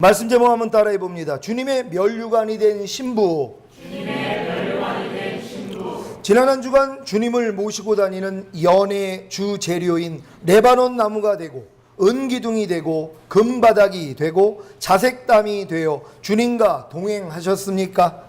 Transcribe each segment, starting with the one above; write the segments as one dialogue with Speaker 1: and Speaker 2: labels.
Speaker 1: 말씀 제목 한번 따라해 봅니다. 주님의 면류관이 된 신부. 지난 한 주간 주님을 모시고 다니는 연의 주 재료인 레바논 나무가 되고 은기둥이 되고 금바닥이 되고 자색담이 되어 주님과 동행하셨습니까?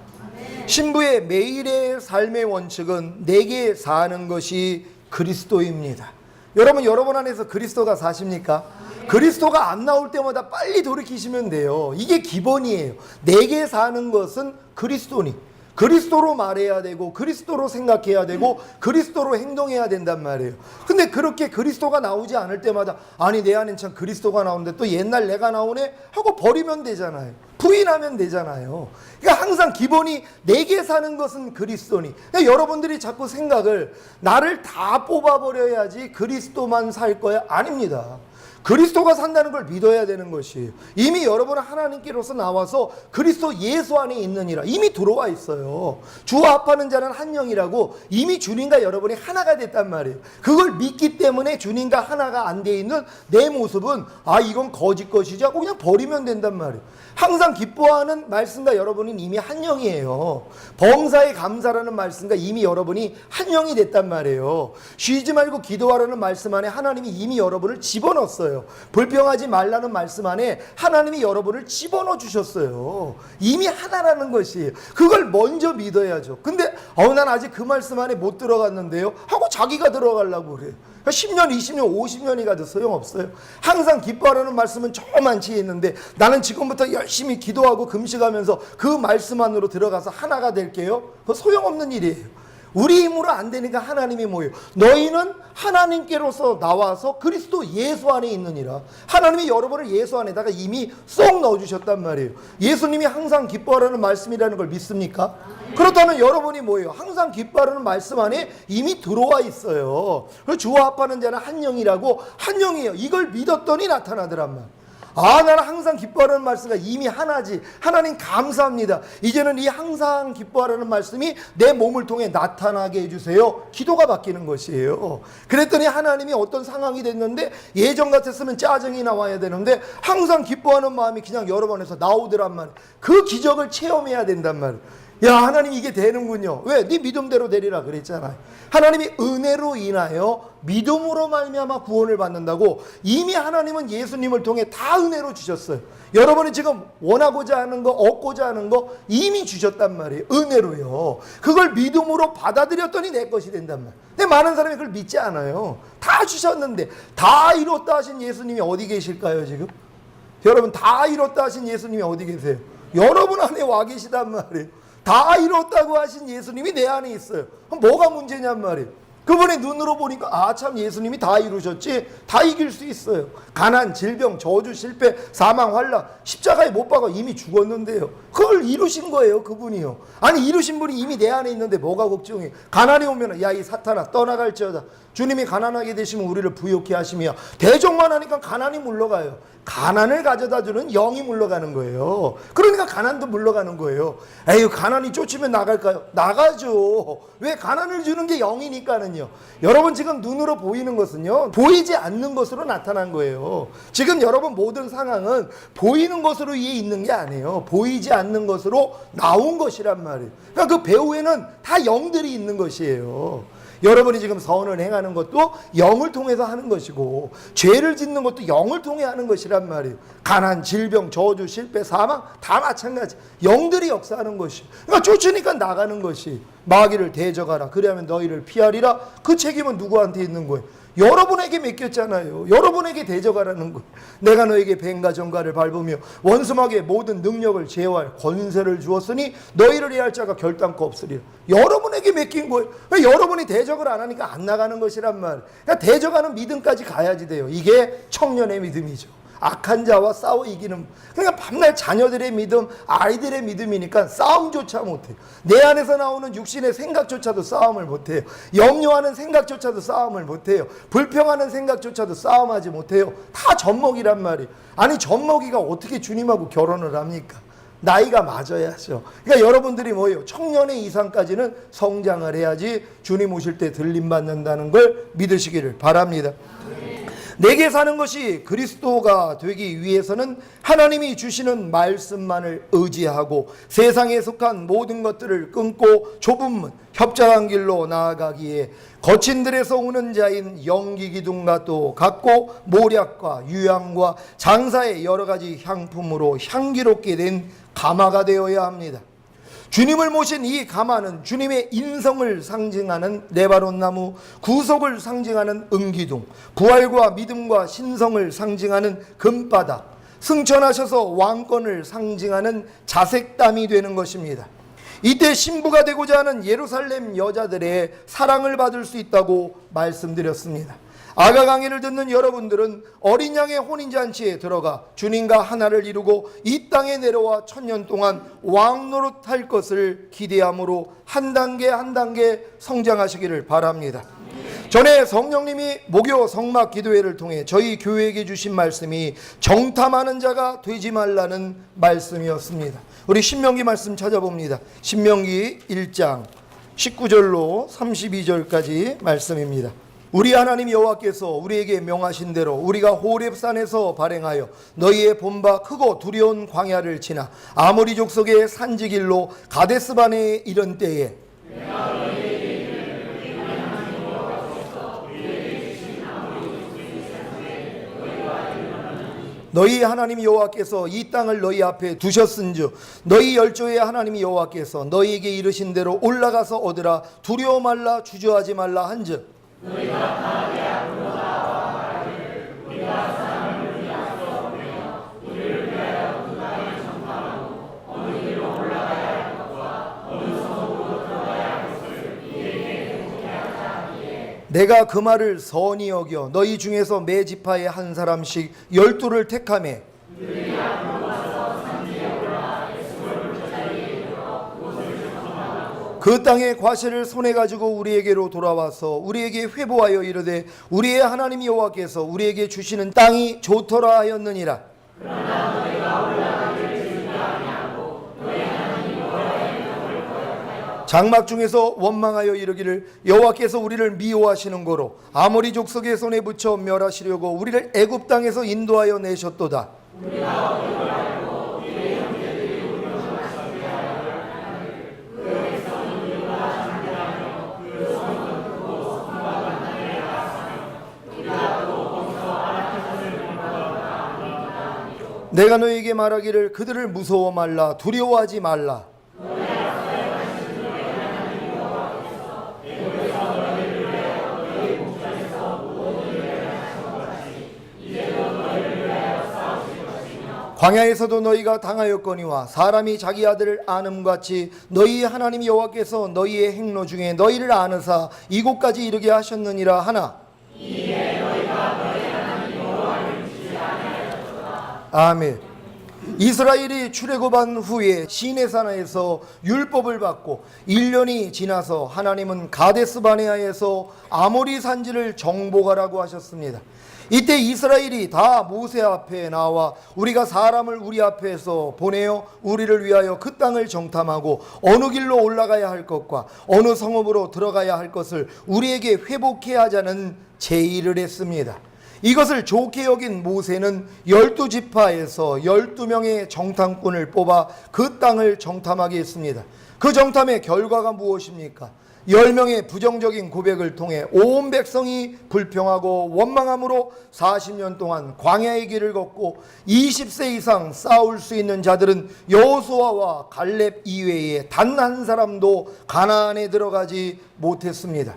Speaker 1: 신부의 매일의 삶의 원칙은 내게 사는 것이 그리스도입니다. 여러분 안에서 그리스도가 사십니까? 그리스도가 안 나올 때마다 빨리 돌이키시면 돼요. 이게 기본이에요. 내게 사는 것은 그리스도니 그리스도로 말해야 되고 그리스도로 생각해야 되고 그리스도로 행동해야 된단 말이에요. 근데 그렇게 그리스도가 나오지 않을 때마다 아니 내 안엔 참 그리스도가 나오는데 또 옛날 내가 나오네 하고 버리면 되잖아요. 부인하면 되잖아요. 그러니까 항상 기본이 내게 사는 것은 그리스도니. 그러니까 여러분들이 자꾸 생각을 나를 다 뽑아버려야지 그리스도만 살 거야? 아닙니다. 그리스도가 산다는 걸 믿어야 되는 것이에요. 이미 여러분은 하나님께로서 나와서 그리스도 예수 안에 있느니라 이미 들어와 있어요. 주와 합하는 자는 한 영이라고 이미 주님과 여러분이 하나가 됐단 말이에요. 그걸 믿기 때문에 주님과 하나가 안 돼 있는 내 모습은 아 이건 거짓 것이지 하고 그냥 버리면 된단 말이에요. 항상 기뻐하는 말씀과 여러분은 이미 한 영이에요. 범사에 감사라는 말씀과 이미 여러분이 한 영이 됐단 말이에요. 쉬지 말고 기도하라는 말씀 안에 하나님이 이미 여러분을 집어넣었어요. 불평하지 말라는 말씀 안에 하나님이 여러분을 집어넣어 주셨어요. 이미 하나라는 것이에요. 그걸 먼저 믿어야죠. 근데 난 아직 그 말씀 안에 못 들어갔는데요 하고 자기가 들어가려고 그래요. 10년, 20년, 50년이 가도 소용없어요. 항상 기뻐하라는 말씀은 저만치 있는데 나는 지금부터 열심히 기도하고 금식하면서 그 말씀 안으로 들어가서 하나가 될게요. 그거 소용없는 일이에요. 우리 힘으로 안 되니까 하나님이 뭐예요? 너희는 하나님께로서 나와서 그리스도 예수 안에 있느니라. 하나님이 여러분을 예수 안에다가 이미 쏙 넣어주셨단 말이에요. 예수님이 항상 기뻐하라는 말씀이라는 걸 믿습니까? 그렇다면 여러분이 뭐예요? 항상 기뻐하라는 말씀 안에 이미 들어와 있어요. 주와 합하는 자는 한 영이라고 한 영이에요. 이걸 믿었더니 나타나더란 말. 아 나는 항상 기뻐하라는 말씀이 이미 하나지. 하나님 감사합니다. 이제는 이 항상 기뻐하라는 말씀이 내 몸을 통해 나타나게 해주세요. 기도가 바뀌는 것이에요. 그랬더니 하나님이 어떤 상황이 됐는데 예전 같았으면 짜증이 나와야 되는데 항상 기뻐하는 마음이 그냥 여러 번에서 나오더란 말이에요. 그 기적을 체험해야 된단 말이에요. 야 하나님 이게 되는군요. 왜? 네 믿음대로 되리라 그랬잖아요. 하나님이 은혜로 인하여 믿음으로 말미암아 구원을 받는다고 이미 하나님은 예수님을 통해 다 은혜로 주셨어요. 여러분이 지금 원하고자 하는 거 얻고자 하는 거 이미 주셨단 말이에요. 은혜로요. 그걸 믿음으로 받아들였더니 내 것이 된단 말이에요. 근데 많은 사람이 그걸 믿지 않아요. 다 주셨는데 다 이뤘다 하신 예수님이 어디 계실까요 지금? 여러분 다 이뤘다 하신 예수님이 어디 계세요? 여러분 안에 와 계시단 말이에요. 다 이뤘다고 하신 예수님이 내 안에 있어요. 그럼 뭐가 문제냔 말이에요. 그분의 눈으로 보니까 아 참 예수님이 다 이루셨지. 다 이길 수 있어요. 가난, 질병, 저주, 실패, 사망, 환난 십자가에 못 박아 이미 죽었는데요. 그걸 이루신 거예요. 그분이요. 아니 이루신 분이 이미 내 안에 있는데 뭐가 걱정해. 가난이 오면 야 이 사탄아 떠나갈지어다. 주님이 가난하게 되시면 우리를 부욕해 하시며 대적만 하니까 가난이 물러가요. 가난을 가져다 주는 영이 물러가는 거예요. 그러니까 가난도 물러가는 거예요. 에휴 가난이 쫓으면 나갈까요? 나가죠. 왜? 가난을 주는 게 영이니까는요. 여러분 지금 눈으로 보이는 것은요 보이지 않는 것으로 나타난 거예요. 지금 여러분 모든 상황은 보이는 것으로 위에 있는 게 아니에요. 보이지 않는 것으로 나온 것이란 말이에요. 그러니까 그 배후에는 다 영들이 있는 것이에요. 여러분이 지금 선을 행하는 것도 영을 통해서 하는 것이고 죄를 짓는 것도 영을 통해 하는 것이란 말이에요. 가난, 질병, 저주, 실패, 사망 다 마찬가지. 영들이 역사하는 것이. 그러니까 쫓으니까 나가는 것이. 마귀를 대적하라. 그리하면 너희를 피하리라. 그 책임은 누구한테 있는 거예요? 여러분에게 맡겼잖아요. 여러분에게 대적하라는 거예요. 내가 너에게 뱀과 정갈을 밟으며 원수마귀의 모든 능력을 제어할 권세를 주었으니 너희를 해할 자가 결단코 없으리라. 여러분에게 맡긴 거예요. 여러분이 대적을 안 하니까 안 나가는 것이란 말. 그러니까 대적하는 믿음까지 가야지 돼요. 이게 청년의 믿음이죠. 악한 자와 싸워 이기는. 그러니까 밤날 자녀들의 믿음, 아이들의 믿음이니까 싸움조차 못해요. 내 안에서 나오는 육신의 생각조차도 싸움을 못해요. 염려하는 생각조차도 싸움을 못해요. 불평하는 생각조차도 싸움하지 못해요. 다 젖먹이란 말이에요. 아니 젖먹이가 어떻게 주님하고 결혼을 합니까? 나이가 맞아야죠. 그러니까 여러분들이 뭐예요? 청년의 이상까지는 성장을 해야지 주님 오실 때 들림받는다는 걸 믿으시기를 바랍니다. 내게 사는 것이 그리스도가 되기 위해서는 하나님이 주시는 말씀만을 의지하고 세상에 속한 모든 것들을 끊고 좁은 문, 협착한 길로 나아가기에 거친 들에서 오는 자인 연기기둥과 또 같고 모략과 유향과 장사의 여러 가지 향품으로 향기롭게 된 가마가 되어야 합니다. 주님을 모신 이 가마는 주님의 인성을 상징하는 레바논 나무, 구속을 상징하는 은기둥, 부활과 믿음과 신성을 상징하는 금바닥, 승천하셔서 왕권을 상징하는 자색담이 되는 것입니다. 이때 신부가 되고자 하는 예루살렘 여자들의 사랑을 받을 수 있다고 말씀드렸습니다. 아가 강의를 듣는 여러분들은 어린 양의 혼인잔치에 들어가 주님과 하나를 이루고 이 땅에 내려와 1000년 동안 왕노릇할 것을 기대함으로 한 단계 한 단계 성장하시기를 바랍니다. 전에 성령님이 목요 성막 기도회를 통해 저희 교회에게 주신 말씀이 정탐하는 자가 되지 말라는 말씀이었습니다. 우리 신명기 말씀 찾아봅니다. 신명기 1장 19절로 32절까지 말씀입니다. 우리 하나님 여호와께서 우리에게 명하신 대로 우리가 호렙산에서 발행하여 너희의 본바 크고 두려운 광야를 지나 아모리 족속의 산지길로 가데스바네에 이른 때에 너희 하나님 여호와께서 이 땅을 너희 앞에 두셨은즉 너희 열조의 하나님 여호와께서 너희에게 이르신 대로 올라가서 얻으라. 두려워 말라, 주저하지 말라 한즉 너희가 강하게 앞으로 나아와 말하기를 우리가 사람을 우리 앞서 보며 우리를 위하여 그 땅을 정탐하고 어느 길로 올라가야 할 것과 어느 성으로 들어가야 할 것을 이에게 해보게 하자 하기에 내가 그 말을 선히 여겨 너희 중에서 매 지파에 한 사람씩 12를 택하매 그들이 앞으로 와서 산지에 올라 에스골 자리에 이르러 그곳을 정탐하고 그 땅의 과실을 손에 가지고 우리에게로 돌아와서 우리에게 회보하여 이르되 우리의 하나님 여호와께서 우리에게 주시는 땅이 좋더라 하였느니라. 그러나 너희가 올라가기를 준비하냐고 너희 하나님 여호와의 명을 거역하여 장막 중에서 원망하여 이르기를 여호와께서 우리를 미워하시는 고로 아모리 족속의 손에 붙여 멸하시려고 우리를 애굽 땅에서 인도하여 내셨도다. 우리가 어디로 알고 우리의 형제들이 우리를 상대하여 그 백성은 우리와 상대하며 그 성은 크고 성과 만나게 하사며 우리가 또 거기서 아라켓을 공부하다. 내가 너희에게 말하기를 그들을 무서워 말라, 두려워하지 말라. 광야에서도 너희가 당하였거니와 사람이 자기 아들을 아음같이 너희 하나님 여호와께서 너희의 행로 중에 너희를 아느사 이곳까지 이르게 하셨느니라 하나 이에 너희가 너희 하나님 여호와를 믿지 아니하였도다. 아멘. 이스라엘이 출애굽한 후에 시내산에서 율법을 받고 1년이 지나서 하나님은 가데스 바네아에서 아모리 산지를 정복하라고 하셨습니다. 이때 이스라엘이 다 모세 앞에 나와 우리가 사람을 우리 앞에서 보내어 우리를 위하여 그 땅을 정탐하고 어느 길로 올라가야 할 것과 어느 성읍으로 들어가야 할 것을 우리에게 회복해 하자는 제의를 했습니다. 이것을 좋게 여긴 모세는 12지파에서 12명의 정탐꾼을 뽑아 그 땅을 정탐하게 했습니다. 그 정탐의 결과가 무엇입니까? 10명의 부정적인 고백을 통해 온 백성이 불평하고 원망함으로 40년 동안 광야의 길을 걷고 20세 이상 싸울 수 있는 자들은 여호수아와 갈렙 이외에 단 한 사람도 가나안에 들어가지 못했습니다.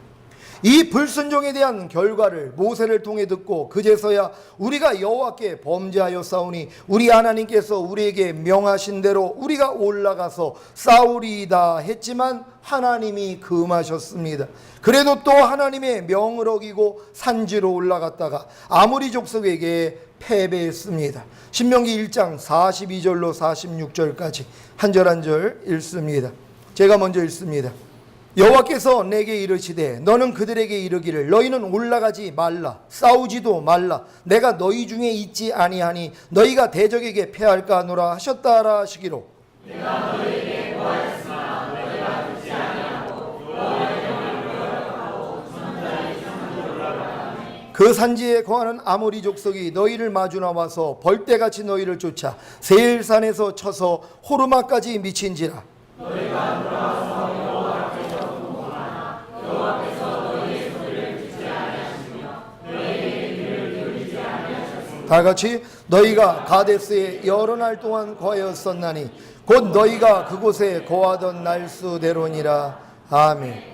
Speaker 1: 이 불순종에 대한 결과를 모세를 통해 듣고 그제서야 우리가 여호와께 범죄하여 싸우니 우리 하나님께서 우리에게 명하신 대로 우리가 올라가서 싸우리이다 했지만 하나님이 금하셨습니다. 그래도 또 하나님의 명을 어기고 산지로 올라갔다가 아모리 족속에게 패배했습니다. 신명기 1장 42절로 46절까지 한 절 한 절 읽습니다. 제가 먼저 읽습니다. 여호와께서 내게 이르시되 너는 그들에게 이르기를 너희는 올라가지 말라 싸우지도 말라 내가 너희 중에 있지 아니하니 너희가 대적에게 패할까 하노라 하셨다라 하시기로 내가 너희에게 보았으나 너희가 듣지 아니하고 여호와의 명을 거역하고 선자의 성으로 올라가니 그 산지에 거하는 아모리 족속이 너희를 마주 나와서 벌떼같이 너희를 쫓아 세일산에서 쳐서 호르마까지 미친지라. 다 같이 너희가 가데스에 여러 날 동안 거하였었나니 곧 너희가 그곳에 거하던 날수대로니라. 아멘.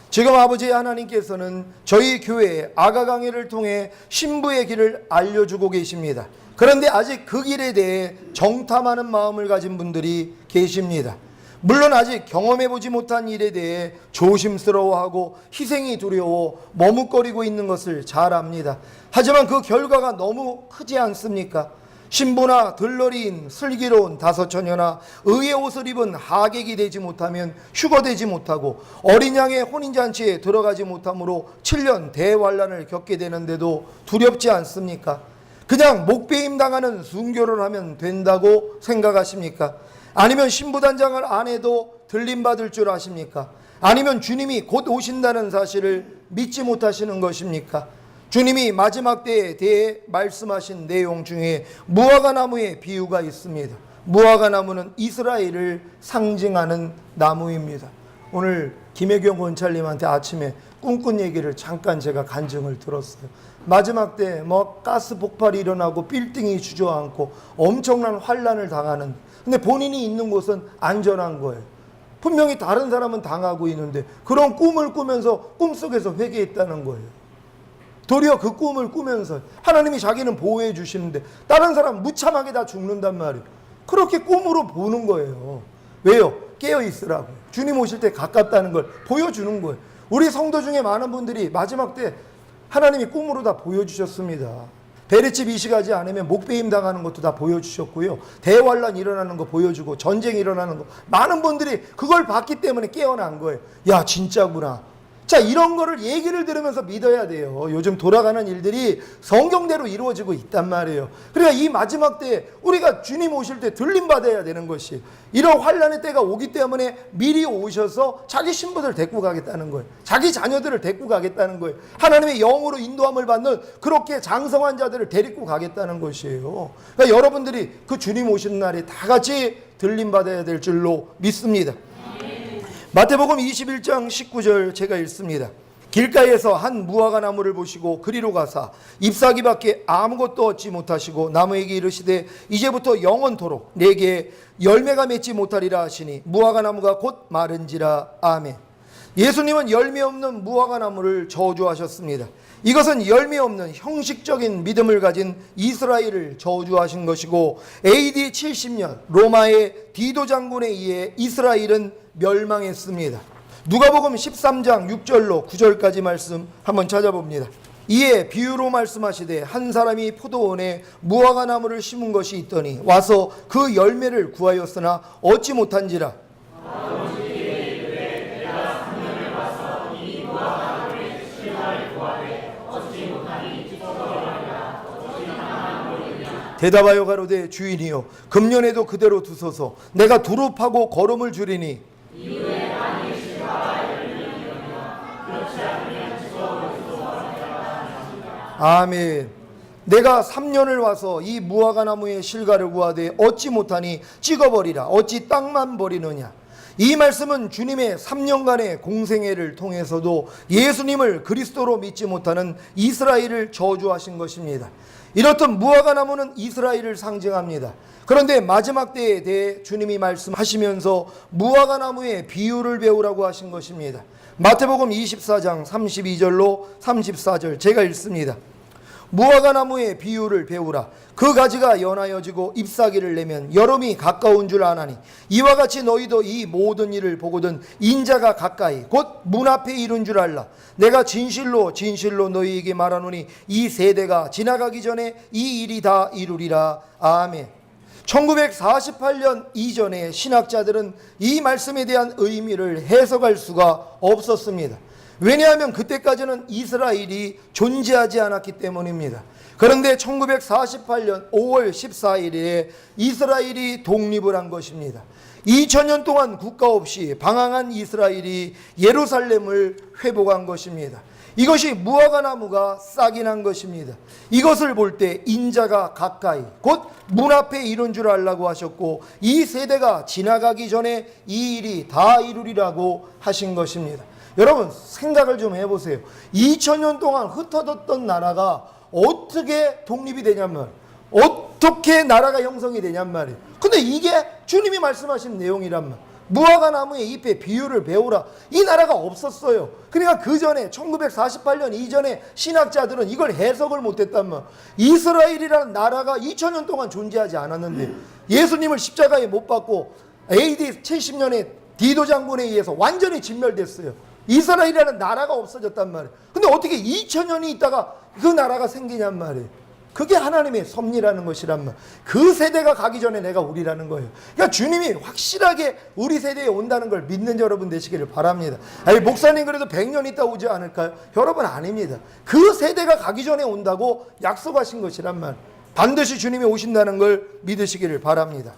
Speaker 1: 지금 아버지 하나님께서는 저희 교회에 아가 강해를 통해 신부의 길을 알려주고 계십니다. 그런데 아직 그 길에 대해 정탐하는 마음을 가진 분들이 계십니다. 물론 아직 경험해보지 못한 일에 대해 조심스러워하고 희생이 두려워 머뭇거리고 있는 것을 잘 압니다. 하지만 그 결과가 너무 크지 않습니까? 신부나 들러리인 슬기로운 다섯처녀나 의의 옷을 입은 하객이 되지 못하면 휴거되지 못하고 어린 양의 혼인잔치에 들어가지 못함으로 7년 대환란을 겪게 되는데도 두렵지 않습니까? 그냥 목배임 당하는 순교를 하면 된다고 생각하십니까? 아니면 신부단장을 안 해도 들림받을 줄 아십니까? 아니면 주님이 곧 오신다는 사실을 믿지 못하시는 것입니까? 주님이 마지막 때에 대해 말씀하신 내용 중에 무화과 나무의 비유가 있습니다. 무화과 나무는 이스라엘을 상징하는 나무입니다. 오늘 김혜경 원찰님한테 아침에 꿈꾼 얘기를 잠깐 제가 간증을 들었어요. 마지막 때 가스 폭발이 일어나고 빌딩이 주저앉고 엄청난 환란을 당하는, 근데 본인이 있는 곳은 안전한 거예요. 분명히 다른 사람은 당하고 있는데 그런 꿈을 꾸면서 꿈속에서 회개했다는 거예요. 도리어 그 꿈을 꾸면서 하나님이 자기는 보호해 주시는데 다른 사람 무참하게 다 죽는단 말이에요. 그렇게 꿈으로 보는 거예요. 왜요? 깨어 있으라고요. 주님 오실 때 가깝다는 걸 보여주는 거예요. 우리 성도 중에 많은 분들이 마지막 때 하나님이 꿈으로 다 보여주셨습니다. 베레집 이식하지 않으면 목배임 당하는 것도 다 보여주셨고요. 대환란 일어나는 거 보여주고 전쟁 일어나는 거, 많은 분들이 그걸 봤기 때문에 깨어난 거예요. 야, 진짜구나. 자, 이런 거를 얘기를 들으면서 믿어야 돼요. 요즘 돌아가는 일들이 성경대로 이루어지고 있단 말이에요. 그러니까 이 마지막 때 우리가 주님 오실 때 들림받아야 되는 것이, 이런 환란의 때가 오기 때문에 미리 오셔서 자기 신부들 데리고 가겠다는 거예요. 자기 자녀들을 데리고 가겠다는 거예요. 하나님의 영으로 인도함을 받는 그렇게 장성한 자들을 데리고 가겠다는 것이에요. 그러니까 여러분들이 그 주님 오시는 날에 다 같이 들림받아야 될 줄로 믿습니다. 마태복음 21장 19절 제가 읽습니다. 길가에서 한 무화과 나무를 보시고 그리로 가사 잎사귀밖에 아무것도 얻지 못하시고 나무에게 이르시되 이제부터 영원토록 내게 열매가 맺지 못하리라 하시니 무화과 나무가 곧 마른지라. 아멘. 예수님은 열매 없는 무화과 나무를 저주하셨습니다. 이것은 열매 없는 형식적인 믿음을 가진 이스라엘을 저주하신 것이고, AD 70년 로마의 디도 장군에 의해 이스라엘은 멸망했습니다. 누가복음 13장 6절로 9절까지 말씀 한번 찾아봅니다. 이에 비유로 말씀하시되 한 사람이 포도원에 무화과 나무를 심은 것이 있더니 와서 그 열매를 구하였으나 얻지 못한지라. 대답하여 가로되 주인이여 금년에도 그대로 두소서. 내가 두루 파고 거름을 주리니 아멘. 내가 3년을 와서 이 무화과 나무의 실과를 구하되 얻지 못하니 찍어버리라. 어찌 땅만 버리느냐. 이 말씀은 주님의 3년간의 공생애를 통해서도 예수님을 그리스도로 믿지 못하는 이스라엘을 저주하신 것입니다. 이렇듯 무화과 나무는 이스라엘을 상징합니다. 그런데 마지막 때에 대해 주님이 말씀하시면서 무화과 나무의 비유를 배우라고 하신 것입니다. 마태복음 24장 32절로 34절 제가 읽습니다. 무화과 나무의 비유를 배우라. 그 가지가 연하여지고 잎사귀를 내면 여름이 가까운 줄 아나니 이와 같이 너희도 이 모든 일을 보거든 인자가 가까이 곧 문 앞에 이른 줄 알라. 내가 진실로 진실로 너희에게 말하노니 이 세대가 지나가기 전에 이 일이 다 이루리라. 아멘. 1948년 이전에 신학자들은 이 말씀에 대한 의미를 해석할 수가 없었습니다. 왜냐하면 그때까지는 이스라엘이 존재하지 않았기 때문입니다. 그런데 1948년 5월 14일에 이스라엘이 독립을 한 것입니다. 2000년 동안 국가 없이 방황한 이스라엘이 예루살렘을 회복한 것입니다. 이것이 무화과나무가 싹이 난 것입니다. 이것을 볼 때 인자가 가까이 곧 문 앞에 이룬 줄 알라고 하셨고 이 세대가 지나가기 전에 이 일이 다 이루리라고 하신 것입니다. 여러분 생각을 좀 해보세요. 2000년 동안 흩어졌던 나라가 어떻게 독립이 되냔 말이에요. 어떻게 나라가 형성이 되냔 말이에요. 근데 이게 주님이 말씀하신 내용이란 말이에요. 무화과 나무의 잎의 비유를 배우라. 이 나라가 없었어요. 그러니까 그 전에 1948년 이전에 신학자들은 이걸 해석을 못했단 말. 이스라엘이라는 나라가 2000년 동안 존재하지 않았는데 예수님을 십자가에 못 박고 AD 70년에 디도 장군에 의해서 완전히 진멸됐어요. 이스라엘이라는 나라가 없어졌단 말이에요. 근데 어떻게 2000년이 있다가 그 나라가 생기냔 말이에요. 그게 하나님의 섭리라는 것이란 말. 그 세대가 가기 전에 내가 우리라는 거예요. 그러니까 주님이 확실하게 우리 세대에 온다는 걸 믿는 여러분 되시기를 바랍니다. 아니 목사님 그래도 100년 있다 오지 않을까요? 여러분 아닙니다. 그 세대가 가기 전에 온다고 약속하신 것이란 말. 반드시 주님이 오신다는 걸 믿으시기를 바랍니다.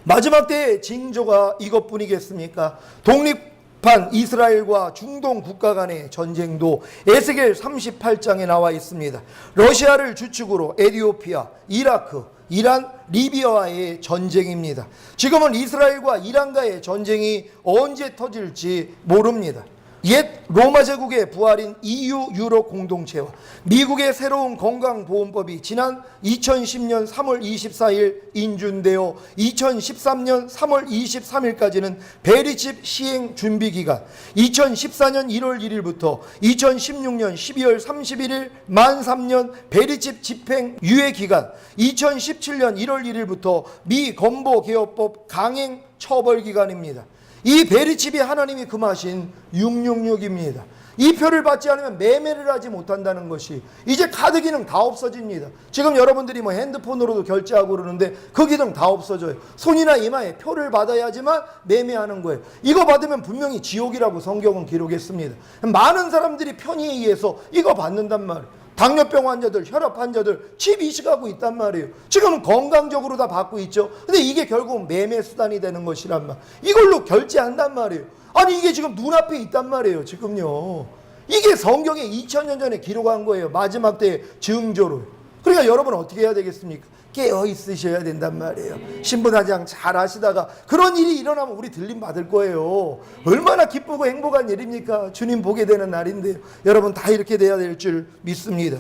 Speaker 1: 마지막 때의 징조가 이것뿐이겠습니까? 독립한 이스라엘과 중동 국가 간의 전쟁도 에스겔 38장에 나와 있습니다. 러시아를 주축으로 에티오피아, 이라크, 이란, 리비아와의 전쟁입니다. 지금은 이스라엘과 이란과의 전쟁이 언제 터질지 모릅니다. 옛 로마 제국의 부활인 EU 유럽 공동체와 미국의 새로운 건강보험법이 지난 2010년 3월 24일 인준되어 2013년 3월 23일까지는 베리칩 시행 준비기간, 2014년 1월 1일부터 2016년 12월 31일 만 3년 베리칩 집행 유예기간, 2017년 1월 1일부터 미 건보개혁법 강행 처벌기간입니다. 이 베리칩이 하나님이 금하신 666입니다. 이 표를 받지 않으면 매매를 하지 못한다는 것이 이제 카드 기능 다 없어집니다. 지금 여러분들이 뭐 핸드폰으로도 결제하고 그러는데 그 기능 다 없어져요. 손이나 이마에 표를 받아야지만 매매하는 거예요. 이거 받으면 분명히 지옥이라고 성경은 기록했습니다. 많은 사람들이 편의에 의해서 이거 받는단 말이에요. 당뇨병 환자들, 혈압 환자들 집 이식하고 있단 말이에요. 지금은 건강적으로 다 받고 있죠. 근데 이게 결국 매매 수단이 되는 것이란 말. 이걸로 결제한단 말이에요. 아니 이게 지금 눈앞에 있단 말이에요. 지금요. 이게 성경에 2000년 전에 기록한 거예요. 마지막 때의 증조로. 그러니까 여러분 어떻게 해야 되겠습니까? 깨어 있으셔야 된단 말이에요. 신부단장 잘 하시다가 그런 일이 일어나면 우리 들림 받을 거예요. 얼마나 기쁘고 행복한 일입니까? 주님 보게 되는 날인데요. 여러분 다 이렇게 돼야 될 줄 믿습니다.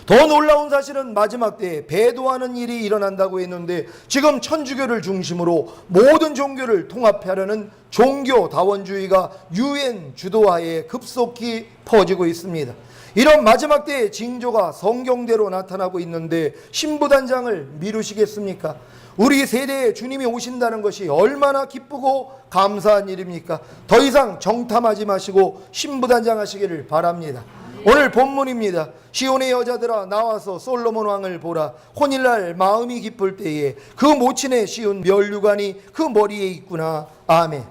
Speaker 1: 더 놀라운 사실은 마지막 때에 배도하는 일이 일어난다고 했는데 지금 천주교를 중심으로 모든 종교를 통합하려는 종교다원주의가 유엔 주도하에 급속히 퍼지고 있습니다. 이런 마지막 때의 징조가 성경대로 나타나고 있는데 신부단장을 미루시겠습니까? 우리 세대에 주님이 오신다는 것이 얼마나 기쁘고 감사한 일입니까? 더 이상 정탐하지 마시고 신부단장 하시기를 바랍니다. 오늘 본문입니다. 시온의 여자들아 나와서 솔로몬 왕을 보라. 혼인날 마음이 기쁠 때에 그 모친의 씌운 면류관이 그 머리에 있구나. 아멘.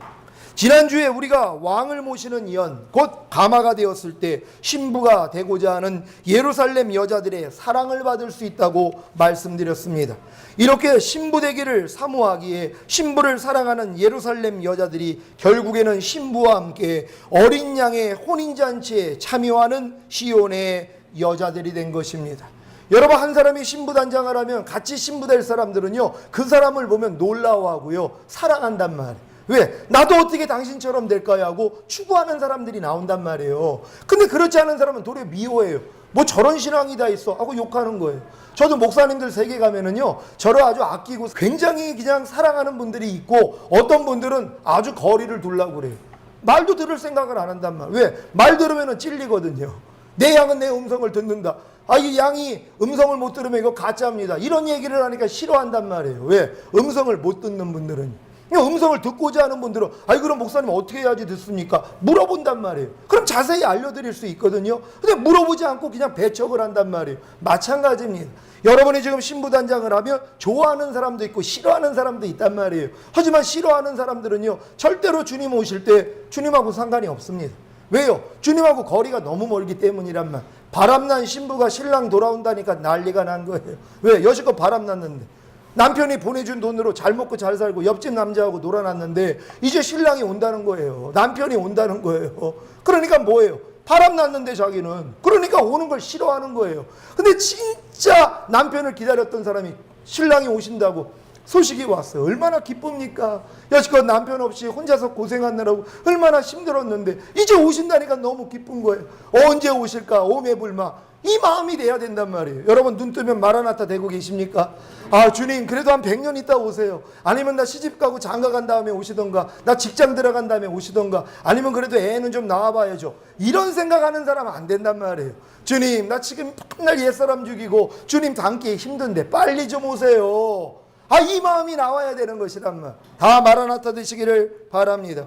Speaker 1: 지난주에 우리가 왕을 모시는 연, 곧 가마가 되었을 때 신부가 되고자 하는 예루살렘 여자들의 사랑을 받을 수 있다고 말씀드렸습니다. 이렇게 신부 되기를 사모하기에 신부를 사랑하는 예루살렘 여자들이 결국에는 신부와 함께 어린 양의 혼인잔치에 참여하는 시온의 여자들이 된 것입니다. 여러분 한 사람이 신부단장을 하면 같이 신부 될 사람들은요 그 사람을 보면 놀라워하고요 사랑한단 말이에요. 왜? 나도 어떻게 당신처럼 될까요? 하고 추구하는 사람들이 나온단 말이에요. 근데 그렇지 않은 사람은 도리어 미워해요. 뭐 저런 신앙이 다 있어 하고 욕하는 거예요. 저도 목사님들 세계 가면은요 저를 아주 아끼고 굉장히 그냥 사랑하는 분들이 있고 어떤 분들은 아주 거리를 두려고 그래요. 말도 들을 생각을 안 한단 말이에요. 왜? 말 들으면 찔리거든요. 내 양은 내 음성을 듣는다. 아, 이 양이 음성을 못 들으면 이거 가짜입니다. 이런 얘기를 하니까 싫어한단 말이에요. 왜? 음성을 못 듣는 분들은. 음성을 듣고자 하는 분들은 아이 그럼 목사님 어떻게 해야지 듣습니까? 물어본단 말이에요. 그럼 자세히 알려드릴 수 있거든요. 근데 물어보지 않고 그냥 배척을 한단 말이에요. 마찬가지입니다. 여러분이 지금 신부단장을 하면 좋아하는 사람도 있고 싫어하는 사람도 있단 말이에요. 하지만 싫어하는 사람들은요 절대로 주님 오실 때 주님하고 상관이 없습니다. 왜요? 주님하고 거리가 너무 멀기 때문이란 말. 바람난 신부가 신랑 돌아온다니까 난리가 난 거예요. 왜? 여지껏 바람났는데 남편이 보내준 돈으로 잘 먹고 잘 살고 옆집 남자하고 놀아놨는데 이제 신랑이 온다는 거예요. 남편이 온다는 거예요. 그러니까 뭐예요? 바람 났는데 자기는. 그러니까 오는 걸 싫어하는 거예요. 근데 진짜 남편을 기다렸던 사람이 신랑이 오신다고 소식이 왔어요. 얼마나 기쁩니까? 여지껏 남편 없이 혼자서 고생하느라고 얼마나 힘들었는데 이제 오신다니까 너무 기쁜 거예요. 언제 오실까? 오매불망. 이 마음이 돼야 된단 말이에요. 여러분 눈 뜨면 마라나타 되고 계십니까? 아 주님 그래도 한 100년 있다 오세요. 아니면 나 시집 가고 장가 간 다음에 오시던가, 나 직장 들어간 다음에 오시던가, 아니면 그래도 애는 좀 낳아봐야죠. 이런 생각하는 사람은 안 된단 말이에요. 주님 나 지금 맨날 옛사람 죽이고 주님 닮기 힘든데 빨리 좀 오세요. 아 이 마음이 나와야 되는 것이란 말. 다 마라나타 되시기를 바랍니다.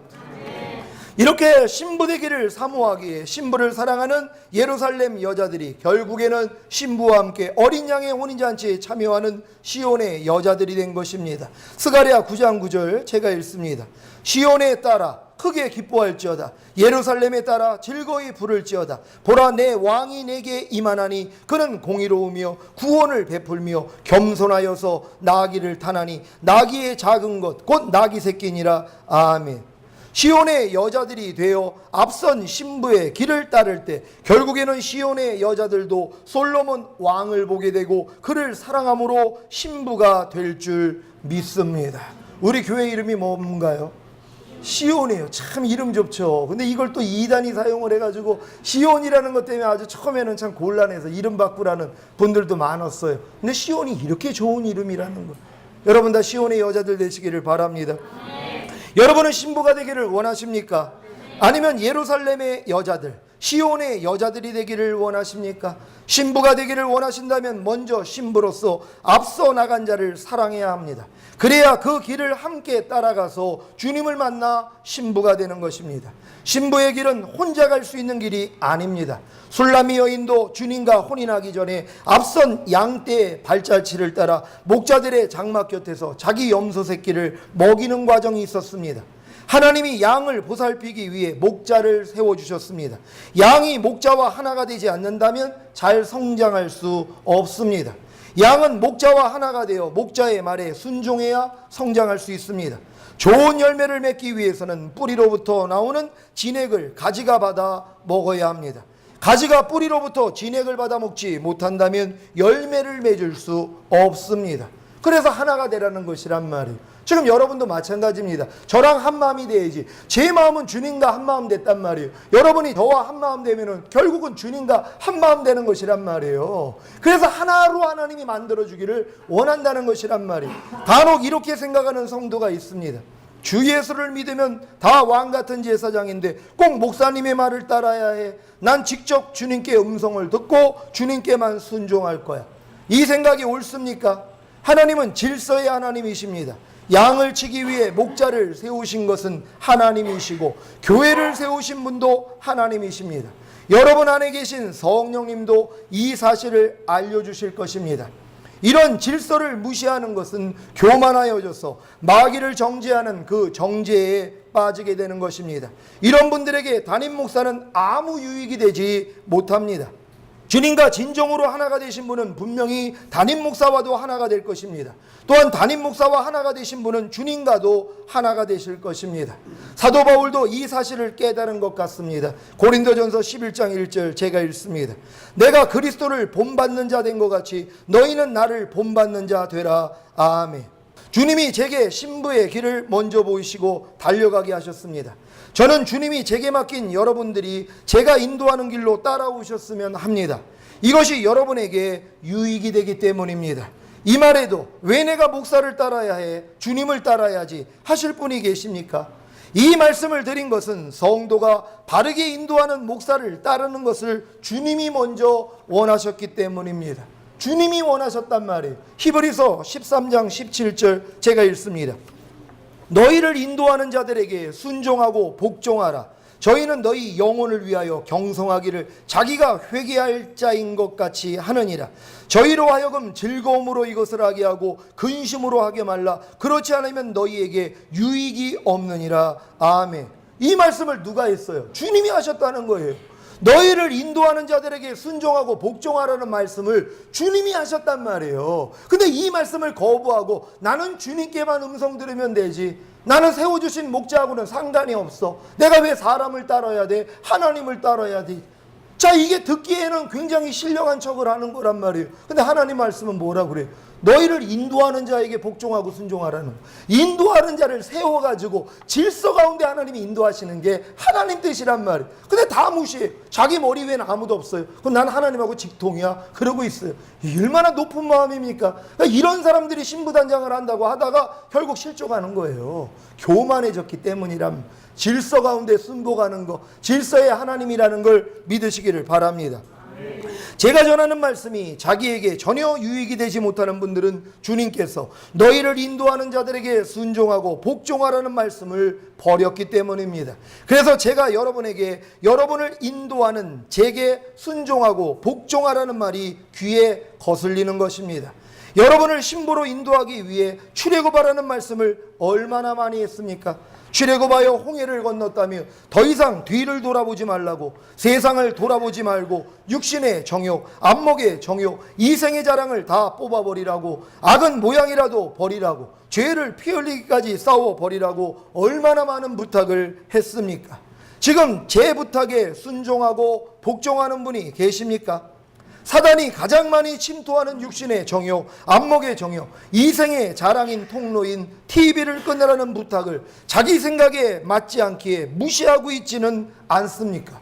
Speaker 1: 이렇게 신부 되기를 사모하기에 신부를 사랑하는 예루살렘 여자들이 결국에는 신부와 함께 어린 양의 혼인잔치에 참여하는 시온의 여자들이 된 것입니다. 스가랴 9장 9절 제가 읽습니다. 시온에 따라 크게 기뻐할지어다. 예루살렘에 따라 즐거이 부를지어다. 보라 내 왕이 내게 임하나니 그는 공의로우며 구원을 베풀며 겸손하여서 나귀를 타나니 나귀의 작은 것 곧 나귀 새끼니라. 아멘. 시온의 여자들이 되어 앞선 신부의 길을 따를 때 결국에는 시온의 여자들도 솔로몬 왕을 보게 되고 그를 사랑함으로 신부가 될 줄 믿습니다. 우리 교회 이름이 뭔가요? 시온이에요. 참 이름 좋죠. 근데 이걸 또 이단이 사용을 해가지고 시온이라는 것 때문에 아주 처음에는 참 곤란해서 이름 바꾸라는 분들도 많았어요. 근데 시온이 이렇게 좋은 이름이라는 거예요. 여러분 다 시온의 여자들 되시기를 바랍니다. 여러분은 신부가 되기를 원하십니까? 아니면 예루살렘의 여자들, 시온의 여자들이 되기를 원하십니까? 신부가 되기를 원하신다면 먼저 신부로서 앞서 나간 자를 사랑해야 합니다. 그래야 그 길을 함께 따라가서 주님을 만나 신부가 되는 것입니다. 신부의 길은 혼자 갈 수 있는 길이 아닙니다. 술라미 여인도 주님과 혼인하기 전에 앞선 양떼의 발자취를 따라 목자들의 장막 곁에서 자기 염소 새끼를 먹이는 과정이 있었습니다. 하나님이 양을 보살피기 위해 목자를 세워주셨습니다. 양이 목자와 하나가 되지 않는다면 잘 성장할 수 없습니다. 양은 목자와 하나가 되어 목자의 말에 순종해야 성장할 수 있습니다. 좋은 열매를 맺기 위해서는 뿌리로부터 나오는 진액을 가지가 받아 먹어야 합니다. 가지가 뿌리로부터 진액을 받아 먹지 못한다면 열매를 맺을 수 없습니다. 그래서 하나가 되라는 것이란 말이에요. 지금 여러분도 마찬가지입니다. 저랑 한 마음이 돼야지. 제 마음은 주님과 한 마음 됐단 말이에요. 여러분이 저와 한 마음 되면은 결국은 주님과 한 마음 되는 것이란 말이에요. 그래서 하나로 하나님이 만들어주기를 원한다는 것이란 말이에요. 간혹 이렇게 생각하는 성도가 있습니다. 주 예수를 믿으면 다 왕같은 제사장인데 꼭 목사님의 말을 따라야 해. 난 직접 주님께 음성을 듣고 주님께만 순종할 거야. 이 생각이 옳습니까? 하나님은 질서의 하나님이십니다. 양을 치기 위해 목자를 세우신 것은 하나님이시고 교회를 세우신 분도 하나님이십니다. 여러분 안에 계신 성령님도 이 사실을 알려주실 것입니다. 이런 질서를 무시하는 것은 교만하여져서 마귀를 정죄하는 그 정죄에 빠지게 되는 것입니다. 이런 분들에게 담임 목사는 아무 유익이 되지 못합니다. 주님과 진정으로 하나가 되신 분은 분명히 담임 목사와도 하나가 될 것입니다. 또한 담임 목사와 하나가 되신 분은 주님과도 하나가 되실 것입니다. 사도 바울도 이 사실을 깨달은 것 같습니다. 고린도전서 11장 1절 제가 읽습니다. 내가 그리스도를 본받는 자 된 것 같이 너희는 나를 본받는 자 되라. 아멘. 주님이 제게 신부의 길을 먼저 보이시고 달려가게 하셨습니다. 저는 주님이 제게 맡긴 여러분들이 제가 인도하는 길로 따라오셨으면 합니다. 이것이 여러분에게 유익이 되기 때문입니다. 이 말에도 왜 내가 목사를 따라야 해? 주님을 따라야지 하실 분이 계십니까? 이 말씀을 드린 것은 성도가 바르게 인도하는 목사를 따르는 것을 주님이 먼저 원하셨기 때문입니다. 주님이 원하셨단 말이에요. 히브리서 13장 17절 제가 읽습니다. 너희를 인도하는 자들에게 순종하고 복종하라. 저희는 너희 영혼을 위하여 경성하기를 자기가 회개할 자인 것 같이 하느니라. 저희로 하여금 즐거움으로 이것을 하게 하고 근심으로 하게 말라. 그렇지 않으면 너희에게 유익이 없느니라. 아멘. 이 말씀을 누가 했어요? 주님이 하셨다는 거예요. 너희를 인도하는 자들에게 순종하고 복종하라는 말씀을 주님이 하셨단 말이에요. 근데 이 말씀을 거부하고 나는 주님께만 음성 들으면 되지, 나는 세워주신 목자하고는 상관이 없어, 내가 왜 사람을 따라야 돼, 하나님을 따라야 돼. 자, 이게 듣기에는 굉장히 신령한 척을 하는 거란 말이에요. 근데 하나님 말씀은 뭐라고 그래요? 너희를 인도하는 자에게 복종하고 순종하라는 거. 인도하는 자를 세워가지고 질서 가운데 하나님이 인도하시는 게 하나님 뜻이란 말이에요. 근데 다 무시해. 자기 머리 위에는 아무도 없어요. 그럼 난 하나님하고 직통이야, 그러고 있어요. 얼마나 높은 마음입니까? 그러니까 이런 사람들이 신부단장을 한다고 하다가 결국 실족하는 거예요. 교만해졌기 때문이란, 질서 가운데 순복하는 거, 질서의 하나님이라는 걸 믿으시기를 바랍니다. 제가 전하는 말씀이 자기에게 전혀 유익이 되지 못하는 분들은 주님께서 너희를 인도하는 자들에게 순종하고 복종하라는 말씀을 버렸기 때문입니다. 그래서 제가 여러분에게 여러분을 인도하는 제게 순종하고 복종하라는 말이 귀에 거슬리는 것입니다. 여러분을 신부로 인도하기 위해 출애굽하라는 말씀을 얼마나 많이 했습니까? 출애굽하여 홍해를 건넜다며 더 이상 뒤를 돌아보지 말라고, 세상을 돌아보지 말고 육신의 정욕, 안목의 정욕, 이생의 자랑을 다 뽑아버리라고, 악은 모양이라도 버리라고, 죄를 피 흘리기까지 싸워버리라고 얼마나 많은 부탁을 했습니까? 지금 제 부탁에 순종하고 복종하는 분이 계십니까? 사단이 가장 많이 침투하는 육신의 정욕, 안목의 정욕, 이생의 자랑인 통로인 TV를 끊으라는 부탁을 자기 생각에 맞지 않기에 무시하고 있지는 않습니까?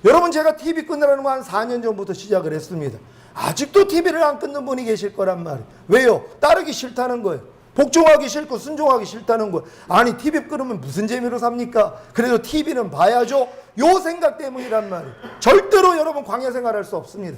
Speaker 1: 여러분, 제가 TV 끊으라는 거 한 4년 전부터 시작을 했습니다. 아직도 TV를 안 끊는 분이 계실 거란 말이에요. 왜요? 따르기 싫다는 거예요. 복종하기 싫고 순종하기 싫다는 거예요. 아니, TV 끊으면 무슨 재미로 삽니까? 그래도 TV는 봐야죠. 요 생각 때문이란 말이에요. 절대로 여러분 광야 생활할 수 없습니다.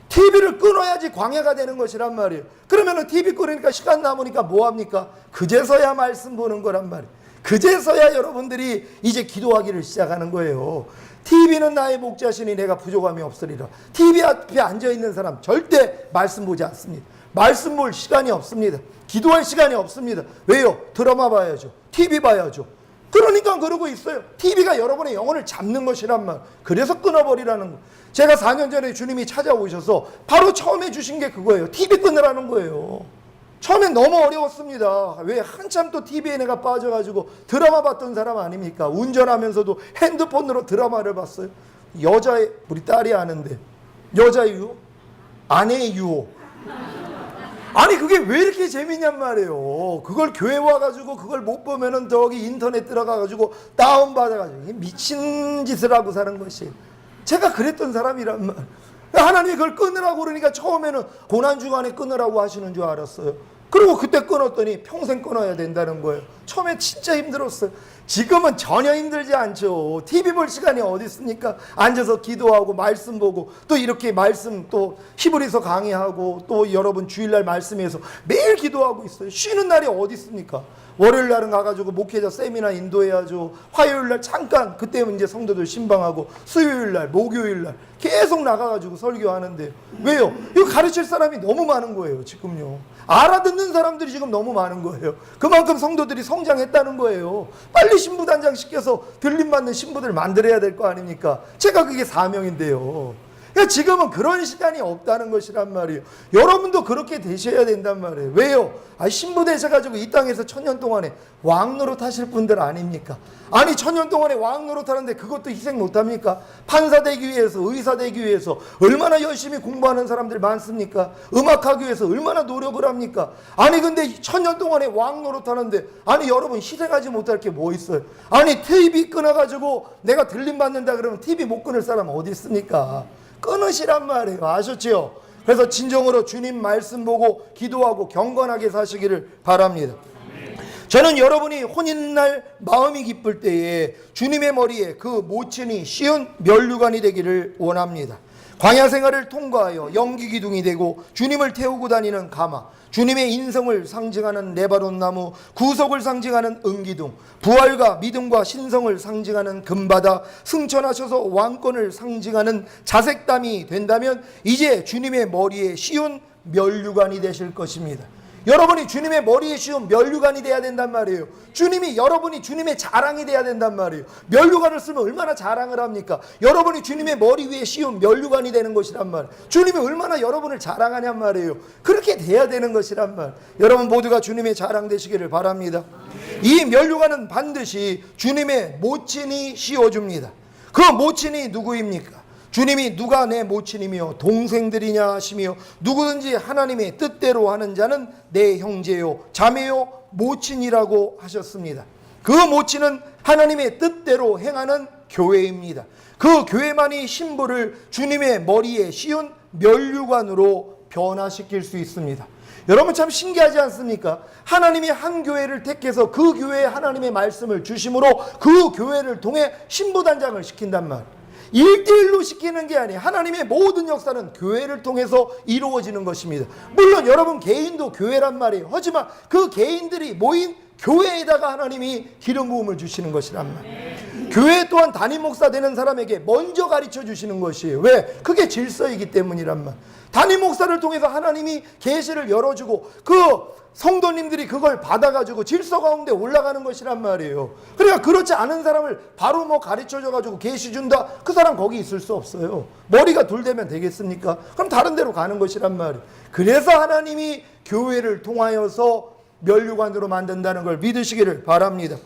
Speaker 1: TV를 끊어야지 광야가 되는 것이란 말이에요. 그러면은 TV 끊으니까 시간 남으니까 뭐합니까? 그제서야 말씀 보는 거란 말이에요. 그제서야 여러분들이 이제 기도하기를 시작하는 거예요. TV는 나의 목자시니 내가 부족함이 없으리라. TV 앞에 앉아있는 사람 절대 말씀 보지 않습니다. 말씀 볼 시간이 없습니다. 기도할 시간이 없습니다. 왜요? 드라마 봐야죠. TV 봐야죠. 그러니까 그러고 있어요. TV가 여러분의 영혼을 잡는 것이란 말. 그래서 끊어버리라는 거. 제가 4년 전에 주님이 찾아오셔서 바로 처음에 주신 게 그거예요. TV 끊으라는 거예요. 처음엔 너무 어려웠습니다. 왜? 한참 또 TV에 내가 빠져가지고 드라마 봤던 사람 아닙니까? 운전하면서도 핸드폰으로 드라마를 봤어요. 여자의, 우리 딸이 아는데, 여자의 유혹? 아내의 유혹. 아니, 그게 왜 이렇게 재밌냔 말이에요. 그걸 교회 와가지고 그걸 못 보면은 저기 인터넷 들어가가지고 다운받아가지고 미친 짓을 하고 사는 것이. 제가 그랬던 사람이란 말. 하나님이 그걸 끊으라고 그러니까 처음에는 고난주간에 끊으라고 하시는 줄 알았어요. 그리고 그때 끊었더니 평생 끊어야 된다는 거예요. 처음에 진짜 힘들었어요. 지금은 전혀 힘들지 않죠. TV 볼 시간이 어디 있습니까? 앉아서 기도하고 말씀 보고 또 이렇게 말씀 또 히브리서 강의하고 또 여러분 주일날 말씀에서 매일 기도하고 있어요. 쉬는 날이 어디 있습니까? 월요일 날은 가가지고 목회자 세미나 인도해야죠. 화요일 날 잠깐, 그때는 이제 성도들 신방하고, 수요일 날, 목요일 날 계속 나가가지고 설교하는데 왜요? 이거 가르칠 사람이 너무 많은 거예요. 지금요. 알아듣는 사람들이 지금 너무 많은 거예요. 그만큼 성도들이 성장했다는 거예요. 빨리 신부단장 시켜서 들림받는 신부들 만들어야 될 거 아닙니까? 제가 그게 사명인데요. 그러니까 지금은 그런 시간이 없다는 것이란 말이에요. 여러분도 그렇게 되셔야 된단 말이에요. 왜요? 신부 되셔가지고 이 땅에서 1000년 동안에 왕노릇 하실 분들 아닙니까? 아니, 1000년 동안에 왕노릇 하는데 그것도 희생 못합니까? 판사 되기 위해서, 의사 되기 위해서 얼마나 열심히 공부하는 사람들 많습니까? 음악하기 위해서 얼마나 노력을 합니까? 아니, 근데 1000년 동안에 왕노릇 하는데, 아니, 여러분 희생하지 못할 게 뭐 있어요? 아니, TV 끊어가지고 내가 들림 받는다 그러면 TV 못 끊을 사람 어디 있습니까? 끊으시란 말이에요. 아셨죠? 그래서 진정으로 주님 말씀 보고 기도하고 경건하게 사시기를 바랍니다. 저는 여러분이 혼인날 마음이 기쁠 때에 주님의 머리에 그 모친이 씌운 면류관이 되기를 원합니다. 광야 생활을 통과하여 연기 기둥이 되고 주님을 태우고 다니는 가마, 주님의 인성을 상징하는 레바논 나무, 구속을 상징하는 은기둥, 부활과 믿음과 신성을 상징하는 금바다, 승천하셔서 왕권을 상징하는 자색담이 된다면 이제 주님의 머리에 씌운 면류관이 되실 것입니다. 여러분이 주님의 머리에 씌운 면류관이 돼야 된단 말이에요. 여러분이 주님의 자랑이 돼야 된단 말이에요. 면류관을 쓰면 얼마나 자랑을 합니까? 여러분이 주님의 머리 위에 씌운 면류관이 되는 것이란 말이에요. 주님이 얼마나 여러분을 자랑하냔 말이에요. 그렇게 돼야 되는 것이란 말이에요. 여러분 모두가 주님의 자랑 되시기를 바랍니다. 이 면류관은 반드시 주님의 모친이 씌워줍니다. 그 모친이 누구입니까? 주님이 누가 내 모친이며 동생들이냐 하시며 누구든지 하나님의 뜻대로 하는 자는 내 형제요 자매요 모친이라고 하셨습니다. 그 모친은 하나님의 뜻대로 행하는 교회입니다. 그 교회만이 신부를 주님의 머리에 씌운 면류관으로 변화시킬 수 있습니다. 여러분 참 신기하지 않습니까? 하나님이 한 교회를 택해서 그 교회에 하나님의 말씀을 주심으로 그 교회를 통해 신부단장을 시킨단 말이에요. 1대1로 시키는 게 아니에요. 하나님의 모든 역사는 교회를 통해서 이루어지는 것입니다. 물론 여러분 개인도 교회란 말이에요. 하지만 그 개인들이 모인 교회에다가 하나님이 기름 부음을 주시는 것이란 말이에요. 교회 또한 담임 목사 되는 사람에게 먼저 가르쳐 주시는 것이에요. 왜? 그게 질서이기 때문이란 말. 담임 목사를 통해서 하나님이 계시를 열어주고 그 성도님들이 그걸 받아가지고 질서 가운데 올라가는 것이란 말이에요. 그러니까 그렇지 않은 사람을 바로 가르쳐줘가지고 계시 준다. 그 사람 거기 있을 수 없어요. 머리가 둘 되면 되겠습니까? 그럼 다른 데로 가는 것이란 말이에요. 그래서 하나님이 교회를 통하여서 면류관으로 만든다는 걸 믿으시기를 바랍니다.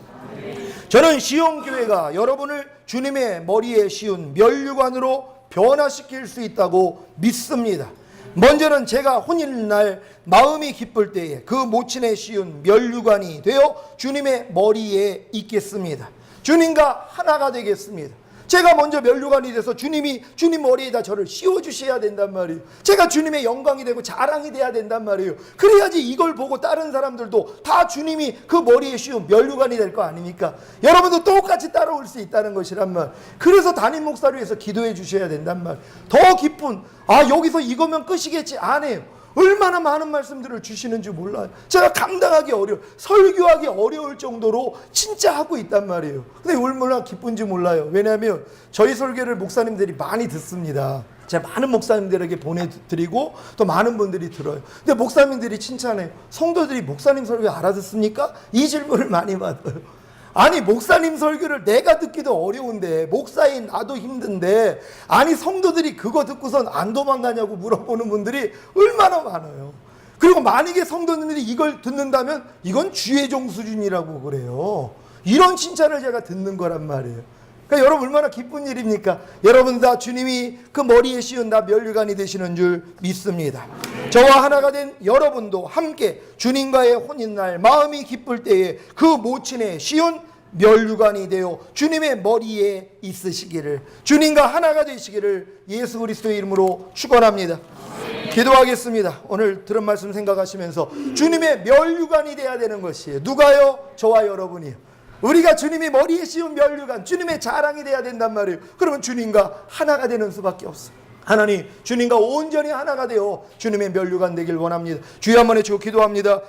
Speaker 1: 저는 시온교회가 여러분을 주님의 머리에 씌운 면류관으로 변화시킬 수 있다고 믿습니다. 먼저는 제가 혼인날 마음이 기쁠 때에 그 모친에 씌운 면류관이 되어 주님의 머리에 있겠습니다. 주님과 하나가 되겠습니다. 제가 먼저 면류관이 돼서 주님이 주님 머리에다 저를 씌워주셔야 된단 말이에요. 제가 주님의 영광이 되고 자랑이 돼야 된단 말이에요. 그래야지 이걸 보고 다른 사람들도 다 주님이 그 머리에 씌운 면류관이 될 거 아닙니까? 여러분도 똑같이 따라올 수 있다는 것이란 말. 그래서 담임 목사를 위해서 기도해 주셔야 된단 말. 더 기쁜 여기서 이거면 끝이겠지 안 해요. 얼마나 많은 말씀들을 주시는지 몰라요. 제가 감당하기 설교하기 어려울 정도로 진짜 하고 있단 말이에요. 근데 얼마나 기쁜지 몰라요. 왜냐하면 저희 설교를 목사님들이 많이 듣습니다. 제가 많은 목사님들에게 보내드리고 또 많은 분들이 들어요. 근데 목사님들이 칭찬해요. 성도들이 목사님 설교 알아듣습니까? 이 질문을 많이 받아요. 아니 목사님 설교를 내가 듣기도 어려운데 목사인 나도 힘든데 아니 성도들이 그거 듣고선 안 도망가냐고 물어보는 분들이 얼마나 많아요. 그리고 만약에 성도님들이 이걸 듣는다면 이건 주의종 수준이라고 그래요. 이런 칭찬을 제가 듣는 거란 말이에요. 그러니까 여러분 얼마나 기쁜 일입니까? 여러분 다 주님이 그 머리에 씌운 나 면류관이 되시는 줄 믿습니다. 저와 하나가 된 여러분도 함께 주님과의 혼인날 마음이 기쁠 때에 그 모친에 씌운 면류관이 되어 주님의 머리에 있으시기를, 주님과 하나가 되시기를 예수 그리스도의 이름으로 축원합니다. 기도하겠습니다. 오늘 들은 말씀 생각하시면서 주님의 면류관이 되어야 되는 것이에요. 누가요? 저와 여러분이요. 우리가 주님이 머리에 씌운 면류관, 주님의 자랑이 돼야 된단 말이에요. 그러면 주님과 하나가 되는 수밖에 없어요. 하나님, 주님과 온전히 하나가 되어 주님의 면류관 되길 원합니다. 주여 한번 해주고 기도합니다.